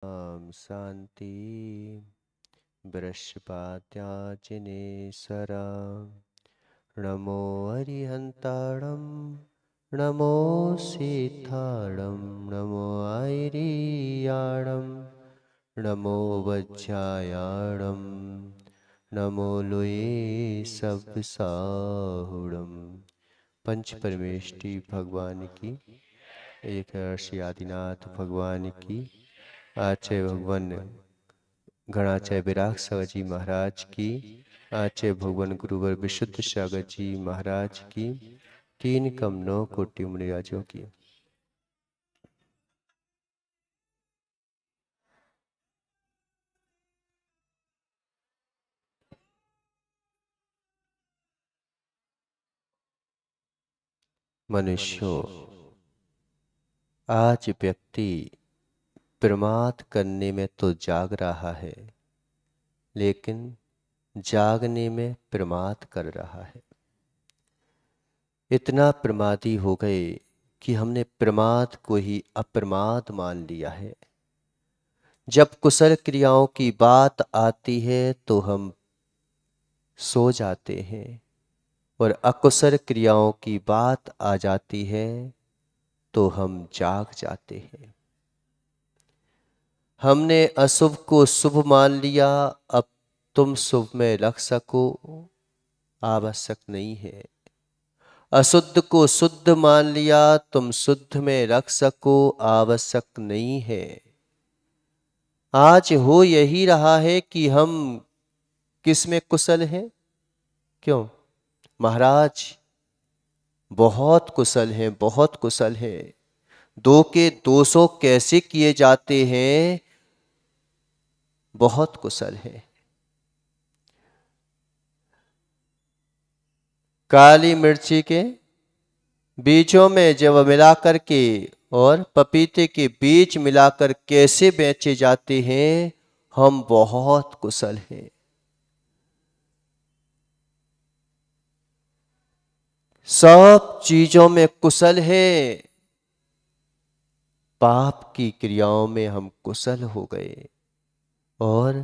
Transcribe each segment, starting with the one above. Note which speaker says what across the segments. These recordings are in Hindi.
Speaker 1: शांति बृहस्पत्याजिनेसरा नमो अरिहंताणं नमो सीताणं नमो ऐरियाणं नमो वज्रायाणं नमो लोये सब साहुणम। पंच परमेष्टि भगवान की, एक श्री आदिनाथ भगवान की, आचार्य भगवान गणाचार्य विराग सागर जी महाराज की, आचार्य भगवान गुरुवर विशुद्ध सागर जी महाराज की, तीन कम 9 कोटि मुनिराजों की। मनुष्यों, आज व्यक्ति प्रमाद करने में तो जाग रहा है, लेकिन जागने में प्रमाद कर रहा है। इतना प्रमादी हो गए कि हमने प्रमाद को ही अप्रमाद मान लिया है। जब कुशल क्रियाओं की बात आती है तो हम सो जाते हैं, और अकुशल क्रियाओं की बात आ जाती है तो हम जाग जाते हैं। हमने अशुभ को शुभ मान लिया, अब तुम शुभ में रख सको आवश्यक नहीं है। अशुद्ध को शुद्ध मान लिया, तुम शुद्ध में रख सको आवश्यक नहीं है। आज हो यही रहा है कि हम किस में कुशल हैं? क्यों महाराज? बहुत कुशल हैं, बहुत कुशल हैं। 2 के 200 कैसे किए जाते हैं, बहुत कुशल हैं। काली मिर्ची के बीजों में जब मिलाकर के और पपीते के बीज मिलाकर कैसे बेचे जाते हैं, हम बहुत कुशल हैं। सब चीजों में कुशल हैं। पाप की क्रियाओं में हम कुशल हो गए और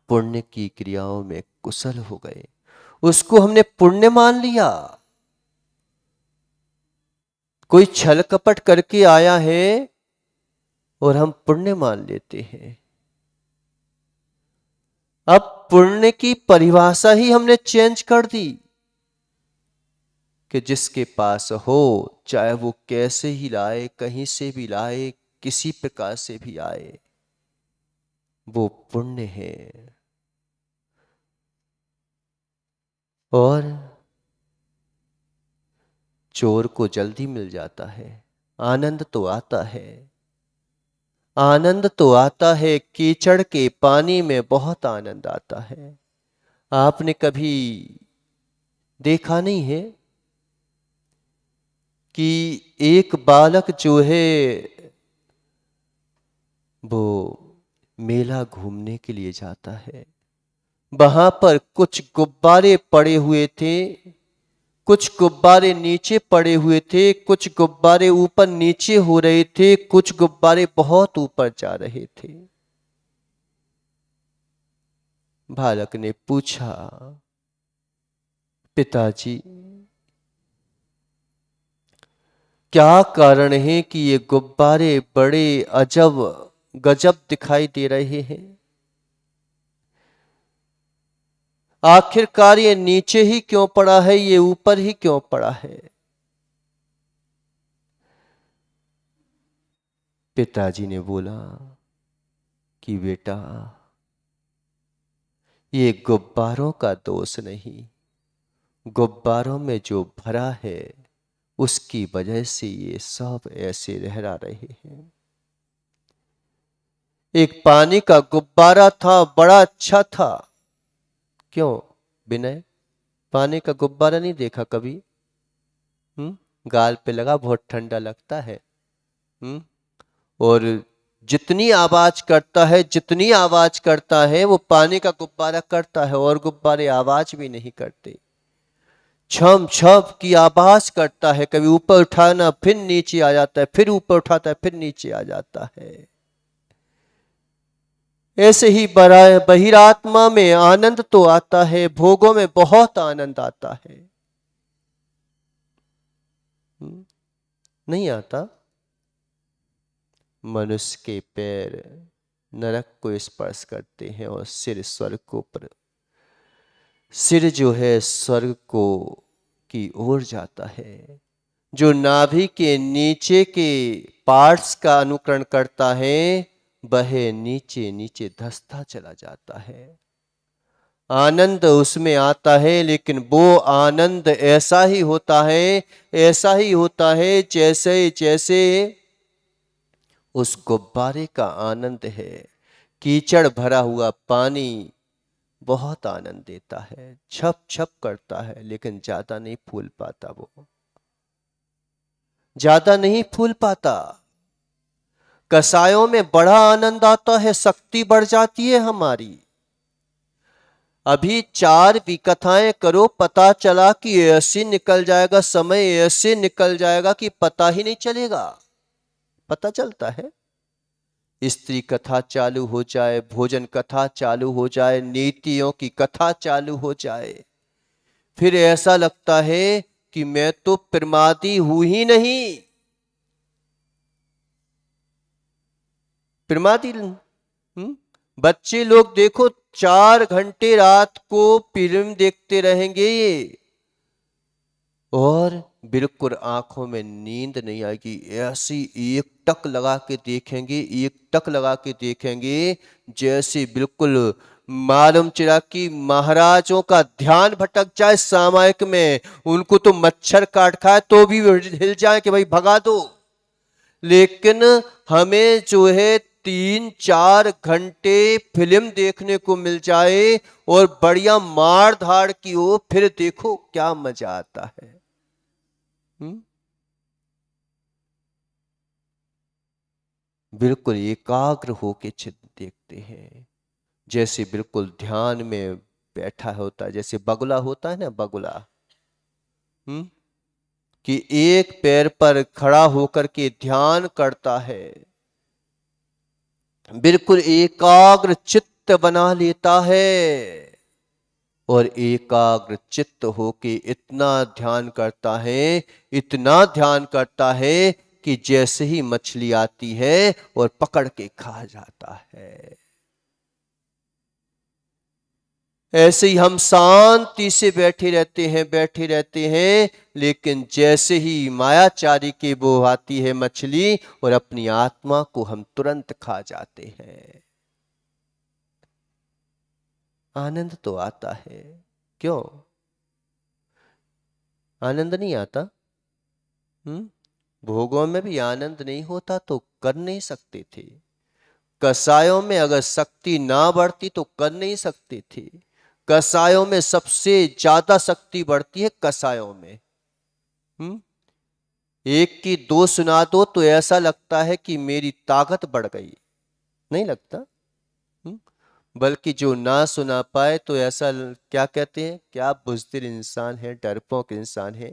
Speaker 1: पुण्य की क्रियाओं में कुशल हो गए। उसको हमने पुण्य मान लिया। कोई छल कपट करके आया है और हम पुण्य मान लेते हैं। अब पुण्य की परिभाषा ही हमने चेंज कर दी कि जिसके पास हो, चाहे वो कैसे ही लाए, कहीं से भी लाए, किसी प्रकार से भी आए, वो पुण्य है। और चोर को जल्दी मिल जाता है, आनंद तो आता है, आनंद तो आता है। कीचड़ के पानी में बहुत आनंद आता है। आपने कभी देखा नहीं है कि एक बालक जो है वो मेला घूमने के लिए जाता है, वहां पर कुछ गुब्बारे पड़े हुए थे, कुछ गुब्बारे नीचे पड़े हुए थे, कुछ गुब्बारे ऊपर नीचे हो रहे थे, कुछ गुब्बारे बहुत ऊपर जा रहे थे। बालक ने पूछा, पिताजी क्या कारण है कि ये गुब्बारे बड़े अजब गजब दिखाई दे रहे हैं? आखिरकार ये नीचे ही क्यों पड़ा है, ये ऊपर ही क्यों पड़ा है? पिताजी ने बोला कि बेटा, ये गुब्बारों का दोष नहीं, गुब्बारों में जो भरा है उसकी वजह से ये सब ऐसे लहरा रहे हैं। एक पानी का गुब्बारा था, बड़ा अच्छा था। क्यों विनय, पानी का गुब्बारा नहीं देखा कभी? गाल पे लगा, बहुत ठंडा लगता है। और जितनी आवाज करता है, जितनी आवाज करता है वो पानी का गुब्बारा करता है, और गुब्बारे आवाज भी नहीं करते। छम छम की आवाज करता है, कभी ऊपर उठाना फिर नीचे आ जाता है, फिर ऊपर उठाता है फिर नीचे आ जाता है। ऐसे ही बहिरात्मा में आनंद तो आता है, भोगों में बहुत आनंद आता है। नहीं आता? मनुष्य के पैर नरक को स्पर्श करते हैं और सिर स्वर्ग को सिर जो है स्वर्ग को की ओर जाता है। जो नाभि के नीचे के पार्ट्स का अनुकरण करता है वह नीचे नीचे धंसता चला जाता है। आनंद उसमें आता है, लेकिन वो आनंद ऐसा ही होता है, ऐसा ही होता है जैसे जैसे उस गुब्बारे का आनंद है। कीचड़ भरा हुआ पानी बहुत आनंद देता है, छप छप करता है, लेकिन ज्यादा नहीं फूल पाता, वो ज्यादा नहीं फूल पाता। कसायों में बड़ा आनंद आता है, शक्ति बढ़ जाती है हमारी। अभी 4 भी कथाएं करो, पता चला कि ऐसे निकल जाएगा समय, ऐसे निकल जाएगा कि पता ही नहीं चलेगा। पता चलता है, स्त्री कथा चालू हो जाए, भोजन कथा चालू हो जाए, नीतियों की कथा चालू हो जाए, फिर ऐसा लगता है कि मैं तो प्रमादी हूं ही नहीं। प्रमादी बच्चे लोग देखो 4 घंटे रात को फिल्म देखते रहेंगे और बिल्कुल आंखों में नींद नहीं आएगी। ऐसी एक टक लगा के देखेंगे, एक टक लगा के देखेंगे, जैसे बिल्कुल मालूम चला कि महाराजों का ध्यान भटक जाए सामायिक में, उनको तो मच्छर काट खाए तो भी हिल जाए कि भाई भगा दो। लेकिन हमें जो है 3-4 घंटे फिल्म देखने को मिल जाए और बढ़िया मार धाड़ की हो, फिर देखो क्या मजा आता है। बिल्कुल एकाग्र होके चित्त देखते हैं, जैसे बिल्कुल ध्यान में बैठा होता है, जैसे बगुला होता है ना, बगुला कि एक पैर पर खड़ा होकर के ध्यान करता है, बिल्कुल एकाग्र चित्त बना लेता है और एकाग्र चित्त होके इतना ध्यान करता है, इतना ध्यान करता है कि जैसे ही मछली आती है और पकड़ के खा जाता है। ऐसे ही हम शांति से बैठे रहते हैं, बैठे रहते हैं, लेकिन जैसे ही मायाचारी की वो आती है मछली और अपनी आत्मा को हम तुरंत खा जाते हैं। आनंद तो आता है, क्यों आनंद नहीं आता? भोगों में भी आनंद नहीं होता तो कर नहीं सकते थे। कसायों में अगर शक्ति ना बढ़ती तो कर नहीं सकते थे। कसायों में सबसे ज्यादा शक्ति बढ़ती है, कसायों में। एक की 2 सुना दो तो ऐसा लगता है कि मेरी ताकत बढ़ गई, नहीं लगता? बल्कि जो ना सुना पाए तो ऐसा क्या कहते हैं, क्या बुज़दिल इंसान है, डरपोक इंसान है।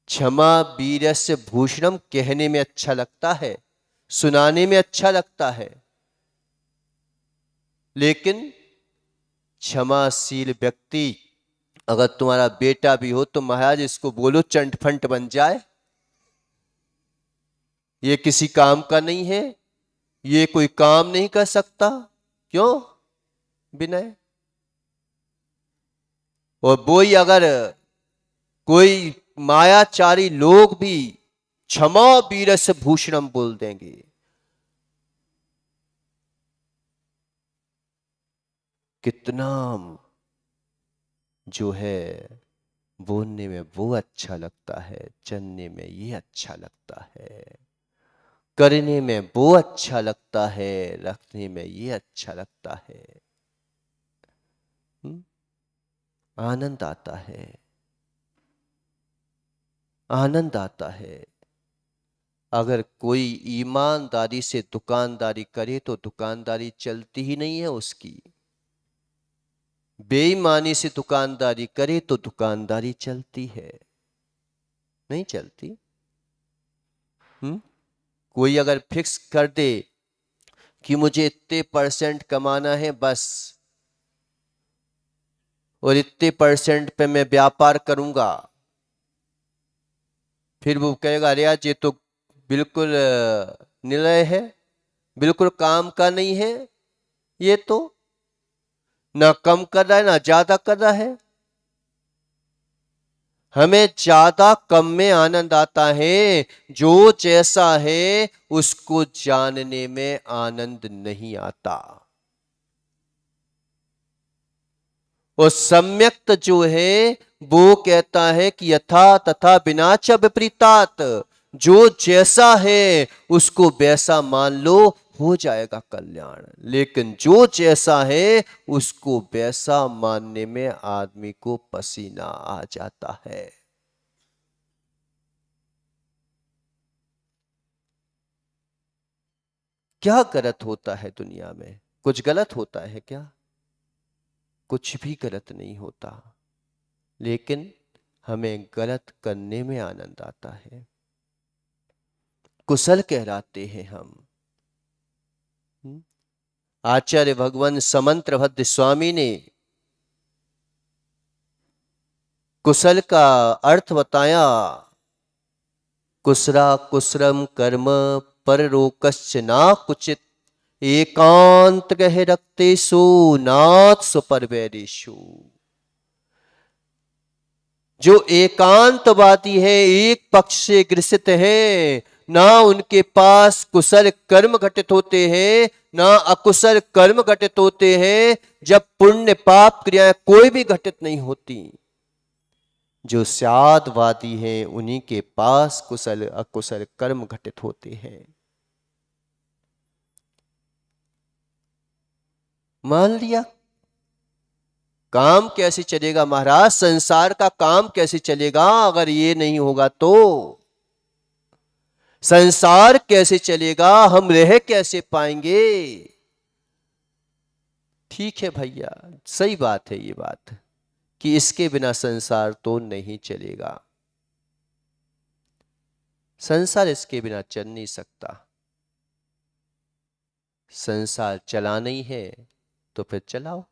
Speaker 1: क्षमा वीरस्य भूषणम कहने में अच्छा लगता है, सुनाने में अच्छा लगता है, लेकिन क्षमाशील व्यक्ति, अगर तुम्हारा बेटा भी हो तो महाराज इसको बोलो चंटफंट बन जाए, ये किसी काम का नहीं है, ये कोई काम नहीं कर सकता। क्यों? विनय। और वो ही अगर कोई मायाचारी लोग भी क्षमा वीरस भूषणम बोल देंगे, कितना जो है बोलने में वो अच्छा लगता है, चलने में ये अच्छा लगता है, करने में वो अच्छा लगता है, रखने में ये अच्छा लगता है। आनंद आता है, आनंद आता है। अगर कोई ईमानदारी से दुकानदारी करे तो दुकानदारी चलती ही नहीं है उसकी। बेईमानी से दुकानदारी करे तो दुकानदारी चलती है, नहीं चलती। कोई अगर फिक्स कर दे कि मुझे इतने परसेंट कमाना है बस, और इतने परसेंट पे मैं व्यापार करूंगा। फिर वो कहेगा अरे यार ये तो बिल्कुल निलय है, बिल्कुल काम का नहीं है, ये तो ना कम कर रहा है ना ज्यादा कर रहा है। हमें ज्यादा कम में आनंद आता है, जो जैसा है उसको जानने में आनंद नहीं आता। और सम्यक्त जो है वो कहता है कि यथा तथा बिना च विपरीतात, जो जैसा है उसको वैसा मान लो, हो जाएगा कल्याण। लेकिन जो जैसा है उसको वैसा मानने में आदमी को पसीना आ जाता है। क्या गलत होता है दुनिया में? कुछ गलत होता है क्या? कुछ भी गलत नहीं होता, लेकिन हमें गलत करने में आनंद आता है। कुशल कहलाते हैं हम। आचार्य भगवान समंत भद्र स्वामी ने कुशल का अर्थ बताया। कुसरा कुसरम कर्म पररोकश्च ना कुचित, एकांत गह रक्तेषु नाथ सुपरवैरेषु। जो एकांतवादी है, एक पक्ष से ग्रसित है, ना उनके पास कुशल कर्म घटित होते हैं ना अकुशल कर्म घटित होते हैं। जब पुण्य पाप क्रियाएं कोई भी घटित नहीं होती। जो स्यादवादी हैं उन्हीं के पास कुशल अकुशल कर्म घटित होते हैं। मान लिया, काम कैसे चलेगा महाराज? संसार का काम कैसे चलेगा अगर ये नहीं होगा तो? संसार कैसे चलेगा? हम रह कैसे पाएंगे? ठीक है भैया, सही बात है ये बात कि इसके बिना संसार तो नहीं चलेगा। संसार इसके बिना चल नहीं सकता। संसार चलाना ही है तो फिर चलाओ।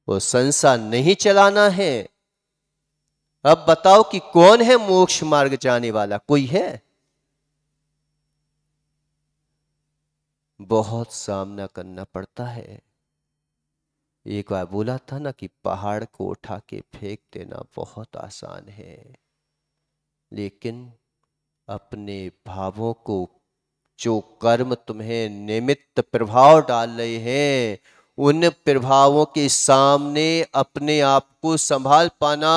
Speaker 1: वो संसार नहीं चलाना है, अब बताओ कि कौन है मोक्ष मार्ग जाने वाला? कोई है? बहुत सामना करना पड़ता है। एक बार बोला था ना कि पहाड़ को उठा के फेंक देना बहुत आसान है, लेकिन अपने भावों को, जो कर्म तुम्हें निमित्त प्रभाव डाल रहे हैं, उन प्रभावों के सामने अपने आप को संभाल पाना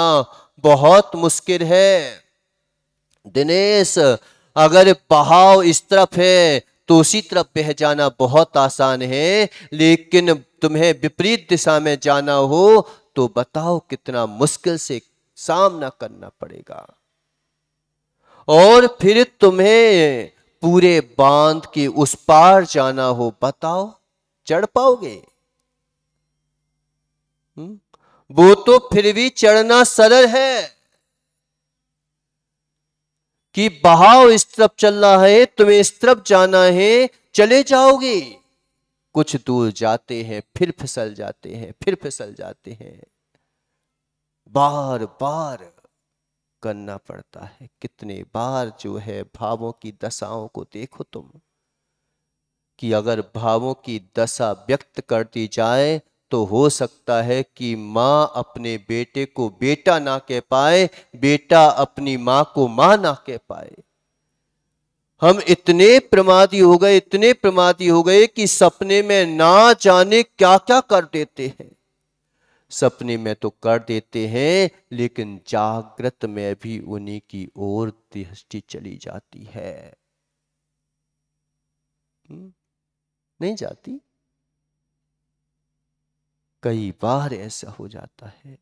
Speaker 1: बहुत मुश्किल है। दिनेश, अगर बहाव इस तरफ है तो उसी तरफ बह जाना बहुत आसान है, लेकिन तुम्हें विपरीत दिशा में जाना हो तो बताओ कितना मुश्किल से सामना करना पड़ेगा। और फिर तुम्हें पूरे बांध के उस पार जाना हो, बताओ चढ़ पाओगे? वो तो फिर भी चढ़ना सरल है कि बहाव इस तरफ चल रहा है, तुम्हें इस तरफ जाना है, चले जाओगे। कुछ दूर जाते हैं फिर फिसल जाते हैं, फिर फिसल जाते हैं। बार बार करना पड़ता है। कितने बार जो है भावों की दशाओं को देखो तुम, कि अगर भावों की दशा व्यक्त करती जाए तो हो सकता है कि माँ अपने बेटे को बेटा ना कह पाए, बेटा अपनी माँ को माँ ना कह पाए। हम इतने प्रमादी हो गए, इतने प्रमादी हो गए कि सपने में ना जाने क्या क्या कर देते हैं। सपने में तो कर देते हैं, लेकिन जागृत में भी उन्हीं की ओर दृष्टि चली जाती है। नहीं जाती? कई बार ऐसा हो जाता है।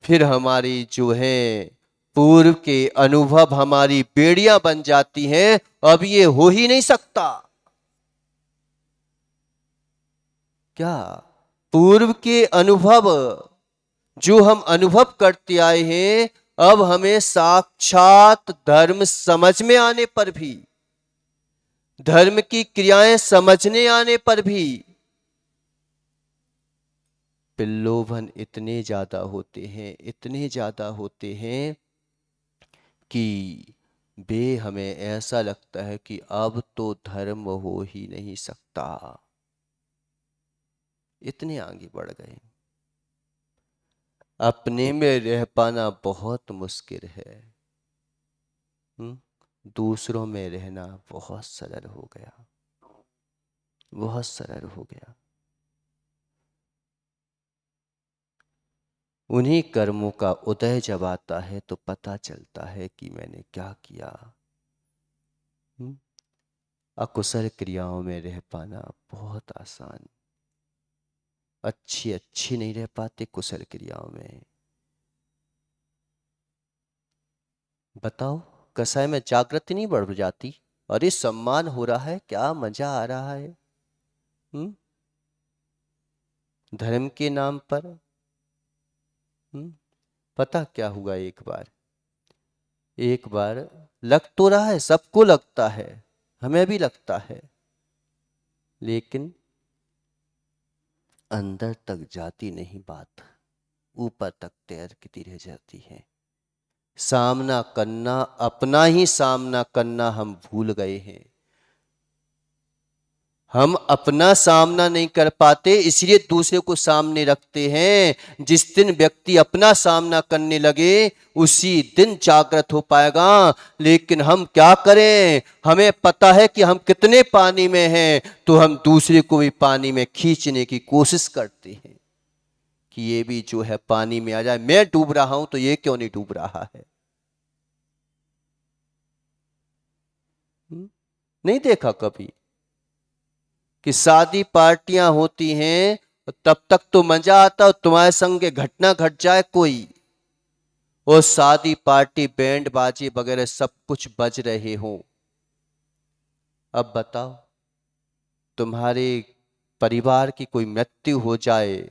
Speaker 1: फिर हमारी जो है पूर्व के अनुभव हमारी बेड़ियां बन जाती हैं। अब ये हो ही नहीं सकता। क्या? पूर्व के अनुभव जो हम अनुभव करते आए हैं, अब हमें साक्षात धर्म समझ में आने पर भी धर्म की क्रियाएं समझने आने पर भी प्रलोभन इतने ज्यादा होते हैं, इतने ज्यादा होते हैं कि बे हमें ऐसा लगता है कि अब तो धर्म हो ही नहीं सकता, इतने आगे बढ़ गए। अपने में रह पाना बहुत मुश्किल है, दूसरों में रहना बहुत सरल हो गया, बहुत सरल हो गया। उन्हीं कर्मों का उदय जब आता है तो पता चलता है कि मैंने क्या किया। अकुशल क्रियाओं में रह पाना बहुत आसान, अच्छी अच्छी नहीं रह पाते कुशल क्रियाओं में। बताओ, कसाय में जागृति नहीं बढ़ जाती? अरे सम्मान हो रहा है, क्या मजा आ रहा है। धर्म के नाम पर पता क्या हुआ, एक बार लग तो रहा है, सबको लगता है, हमें भी लगता है, लेकिन अंदर तक जाती नहीं बात, ऊपर तक तैरती रह जाती है। सामना करना, अपना ही सामना करना हम भूल गए हैं। हम अपना सामना नहीं कर पाते, इसलिए दूसरे को सामने रखते हैं। जिस दिन व्यक्ति अपना सामना करने लगे उसी दिन जागृत हो पाएगा। लेकिन हम क्या करें, हमें पता है कि हम कितने पानी में हैं, तो हम दूसरे को भी पानी में खींचने की कोशिश करते हैं कि ये भी जो है पानी में आ जाए। मैं डूब रहा हूं तो ये क्यों नहीं डूब रहा है। नहीं देखा कभी कि शादी पार्टियां होती हैं, तब तक तो मजा आता है, तुम्हारे संग घटना घट जाए कोई, और शादी पार्टी बैंड बाजे वगैरह सब कुछ बज रहे हो, अब बताओ तुम्हारे परिवार की कोई मृत्यु हो जाए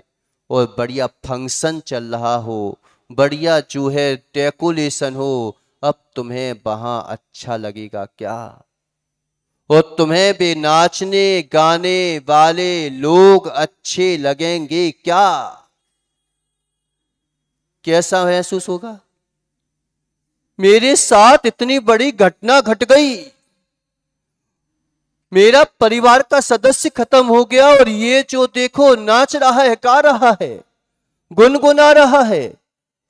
Speaker 1: और बढ़िया फंक्शन चल रहा हो, बढ़िया जो है डेकोरेशन हो, अब तुम्हें वहां अच्छा लगेगा क्या? और तुम्हें भी नाचने गाने वाले लोग अच्छे लगेंगे क्या? कैसा महसूस होगा? मेरे साथ इतनी बड़ी घटना घट गई, मेरा परिवार का सदस्य खत्म हो गया, और ये जो देखो नाच रहा है, गा रहा है, गुनगुना रहा है,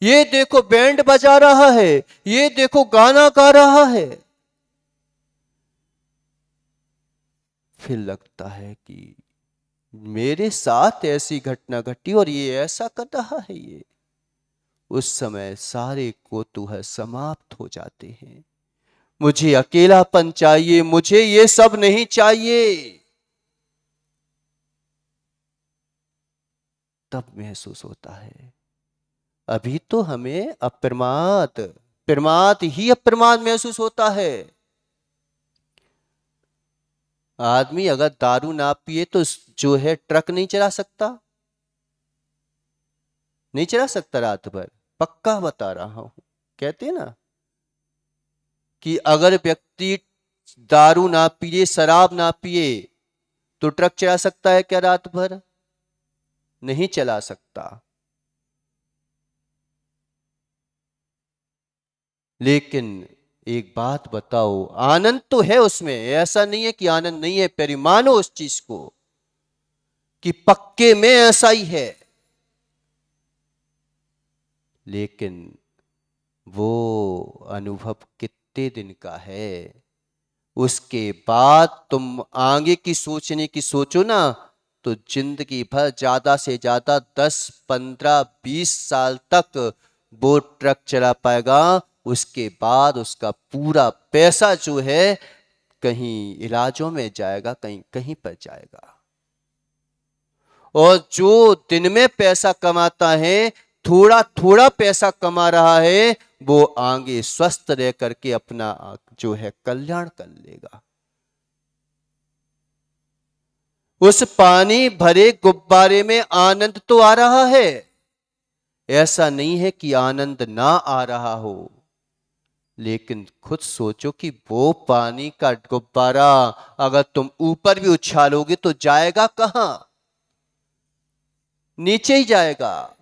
Speaker 1: ये देखो बैंड बजा रहा है, ये देखो गाना गा रहा है। फिर लगता है कि मेरे साथ ऐसी घटना घटी और ये ऐसा कर रहा है। ये उस समय सारे कौतूहल समाप्त हो जाते हैं। मुझे अकेलापन चाहिए, मुझे ये सब नहीं चाहिए। तब महसूस होता है अभी तो हमें अप्रमाद प्रमाद ही अप्रमाद महसूस होता है। आदमी अगर दारू ना पिए तो जो है ट्रक नहीं चला सकता, नहीं चला सकता रात भर, पक्का बता रहा हूं। कहते ना कि अगर व्यक्ति दारू ना पिए, शराब ना पिए, तो ट्रक चला सकता है क्या रात भर? नहीं चला सकता। लेकिन एक बात बताओ, आनंद तो है उसमें, ऐसा नहीं है कि आनंद नहीं है। पर मानो उस चीज को कि पक्के में ऐसा ही है, लेकिन वो अनुभव कितने दिन का है। उसके बाद तुम आगे की सोचने की सोचो ना, तो जिंदगी भर ज्यादा से ज्यादा 10, 15, 20 साल तक वो ट्रक चला पाएगा। उसके बाद उसका पूरा पैसा जो है कहीं इलाजों में जाएगा, कहीं कहीं पर जाएगा। और जो दिन में पैसा कमाता है, थोड़ा थोड़ा पैसा कमा रहा है, वो आगे स्वस्थ रह करके अपना जो है कल्याण कर लेगा। उस पानी भरे गुब्बारे में आनंद तो आ रहा है, ऐसा नहीं है कि आनंद ना आ रहा हो, लेकिन खुद सोचो कि वो पानी का गुब्बारा अगर तुम ऊपर भी उछालोगे तो जाएगा कहां? नीचे ही जाएगा,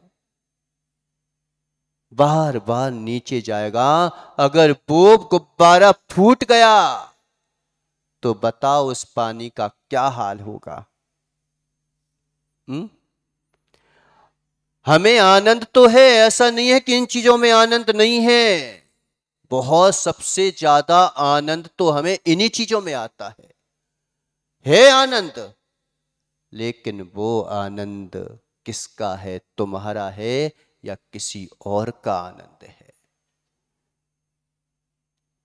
Speaker 1: बार बार नीचे जाएगा। अगर वो गुब्बारा फूट गया तो बताओ उस पानी का क्या हाल होगा? हम्म? हमें आनंद तो है, ऐसा नहीं है कि इन चीजों में आनंद नहीं है। बहुत सबसे ज्यादा आनंद तो हमें इन्हीं चीजों में आता है आनंद। लेकिन वो आनंद किसका है? तुम्हारा है या किसी और का आनंद है?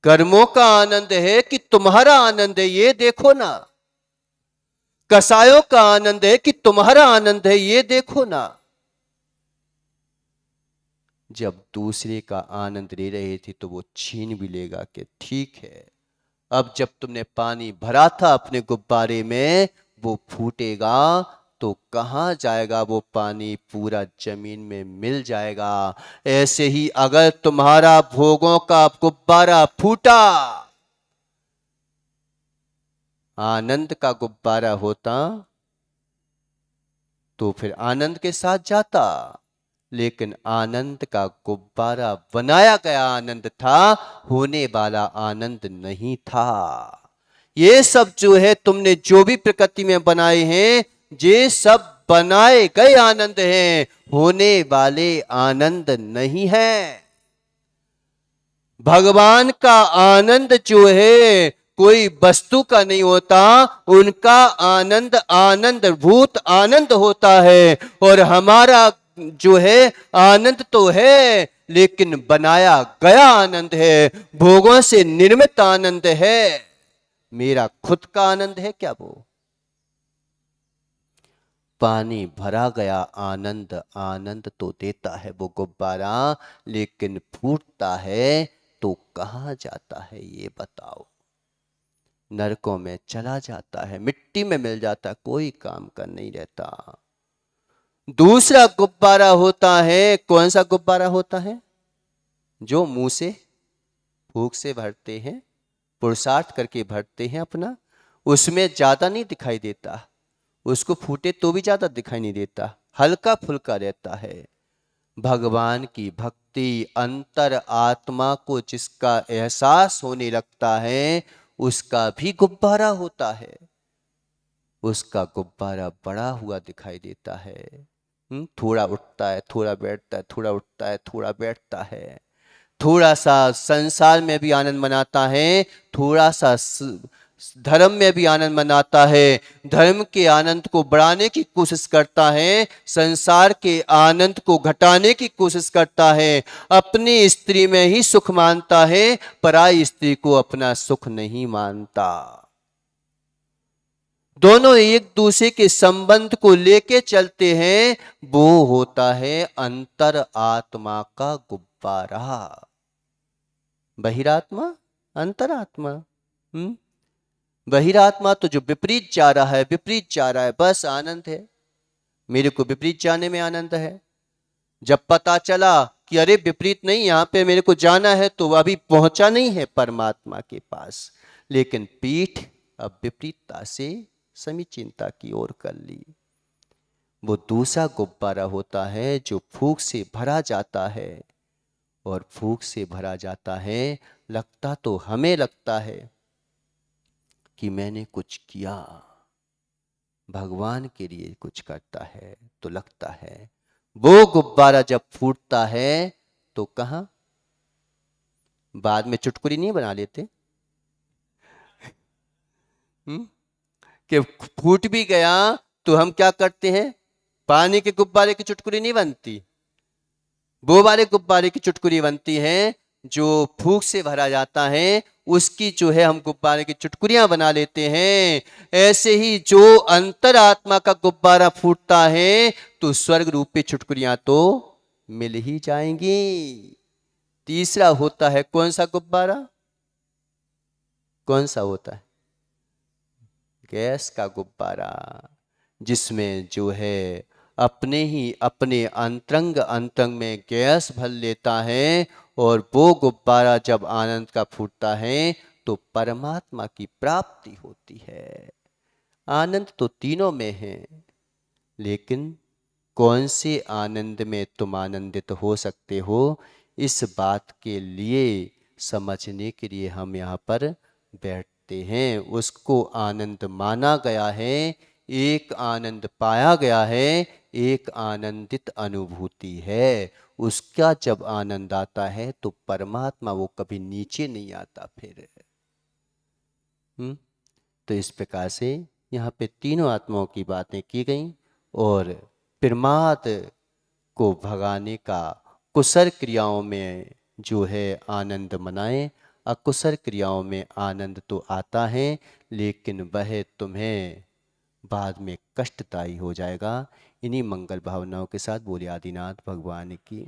Speaker 1: कर्मों का आनंद है कि तुम्हारा आनंद है, ये देखो ना। कसायों का आनंद है कि तुम्हारा आनंद है, ये देखो ना। जब दूसरे का आनंद ले रहे थे तो वो छीन भी लेगा कि ठीक है, अब जब तुमने पानी भरा था अपने गुब्बारे में, वो फूटेगा तो कहां जाएगा वो पानी? पूरा जमीन में मिल जाएगा। ऐसे ही अगर तुम्हारा भोगों का गुब्बारा फूटा, आनंद का गुब्बारा होता तो फिर आनंद के साथ जाता। लेकिन आनंद का गुब्बारा बनाया गया आनंद था, होने वाला आनंद नहीं था। ये सब जो है तुमने जो भी प्रकृति में बनाए हैं, ये सब बनाए गए आनंद हैं, होने वाले आनंद नहीं है। भगवान का आनंद जो है कोई वस्तु का नहीं होता, उनका आनंद आनंद भूत आनंद होता है। और हमारा जो है आनंद तो है, लेकिन बनाया गया आनंद है, भोगों से निर्मित आनंद है। मेरा खुद का आनंद है क्या वो? पानी भरा गया आनंद आनंद तो देता है वो गुब्बारा, लेकिन फूटता है तो कहां जाता है ये बताओ? नरकों में चला जाता है, मिट्टी में मिल जाता है, कोई काम का नहीं रहता। दूसरा गुब्बारा होता है, कौन सा गुब्बारा होता है? जो मुंह से फूंक से भरते हैं, पुरुषार्थ करके भरते हैं अपना, उसमें ज्यादा नहीं दिखाई देता, उसको फूटे तो भी ज्यादा दिखाई नहीं देता, हल्का फुल्का रहता है। भगवान की भक्ति अंतर आत्मा को जिसका एहसास होने लगता है, उसका भी गुब्बारा होता है। उसका गुब्बारा बड़ा हुआ दिखाई देता है। थोड़ा उठता है, थोड़ा बैठता है, थोड़ा उठता है, थोड़ा बैठता है। थोड़ा सा संसार में भी आनंद मनाता है, थोड़ा सा धर्म में भी आनंद मनाता है। धर्म के आनंद को बढ़ाने की कोशिश करता है, संसार के आनंद को घटाने की कोशिश करता है। अपनी स्त्री में ही सुख मानता है, पराई स्त्री को अपना सुख नहीं मानता। दोनों एक दूसरे के संबंध को लेके चलते हैं, वो होता है अंतर आत्मा का गुब्बारा। बहिरात्मा, अंतरात्मा। बहिरात्मा तो जो विपरीत जा रहा है, विपरीत जा रहा है, बस आनंद है, मेरे को विपरीत जाने में आनंद है। जब पता चला कि अरे विपरीत नहीं, यहां पे मेरे को जाना है, तो अभी पहुंचा नहीं है परमात्मा के पास, लेकिन पीठ अब विपरीतता से समीचीनता की ओर कर ली। वो दूसरा गुब्बारा होता है जो फूंक से भरा जाता है, और फूंक से भरा जाता है, लगता तो हमें लगता है कि मैंने कुछ किया, भगवान के लिए कुछ करता है, तो लगता है। वो गुब्बारा जब फूटता है तो कहां? बाद में चुटकुली नहीं बना लेते कि फूट भी गया तो हम क्या करते हैं? पानी के गुब्बारे की चुटकुली नहीं बनती, वो वाले गुब्बारे की चुटकुली बनती है जो फूंक से भरा जाता है, उसकी जो है हम गुब्बारे की चुटकुलियां बना लेते हैं। ऐसे ही जो अंतरात्मा का गुब्बारा फूटता है तो स्वर्ग रूपी चुटकुलियां तो मिल ही जाएंगी। तीसरा होता है कौन सा गुब्बारा? कौन सा होता है? गैस का गुब्बारा, जिसमें जो है अपने ही अपने अंतरंग अंतरंग में गैस भर लेता है, और वो गुब्बारा जब आनंद का फूटता है तो परमात्मा की प्राप्ति होती है। आनंद तो तीनों में है, लेकिन कौन से आनंद में तुम आनंदित हो सकते हो, इस बात के लिए समझने के लिए हम यहाँ पर बैठते हैं। उसको आनंद माना गया है, एक आनंद पाया गया है, एक आनंदित अनुभूति है। उसका जब आनंद आता है तो परमात्मा वो कभी नीचे नहीं आता फिर। तो इस प्रकार से यहाँ पे तीनों आत्माओं की बातें की गई, और प्रमाद को भगाने का कुशल क्रियाओं में जो है आनंद मनाएं। अकुशल क्रियाओं में आनंद तो आता है, लेकिन वह तुम्हें बाद में कष्टदायी हो जाएगा। इन्हीं मंगल भावनाओं के साथ बोले आदिनाथ भगवान की।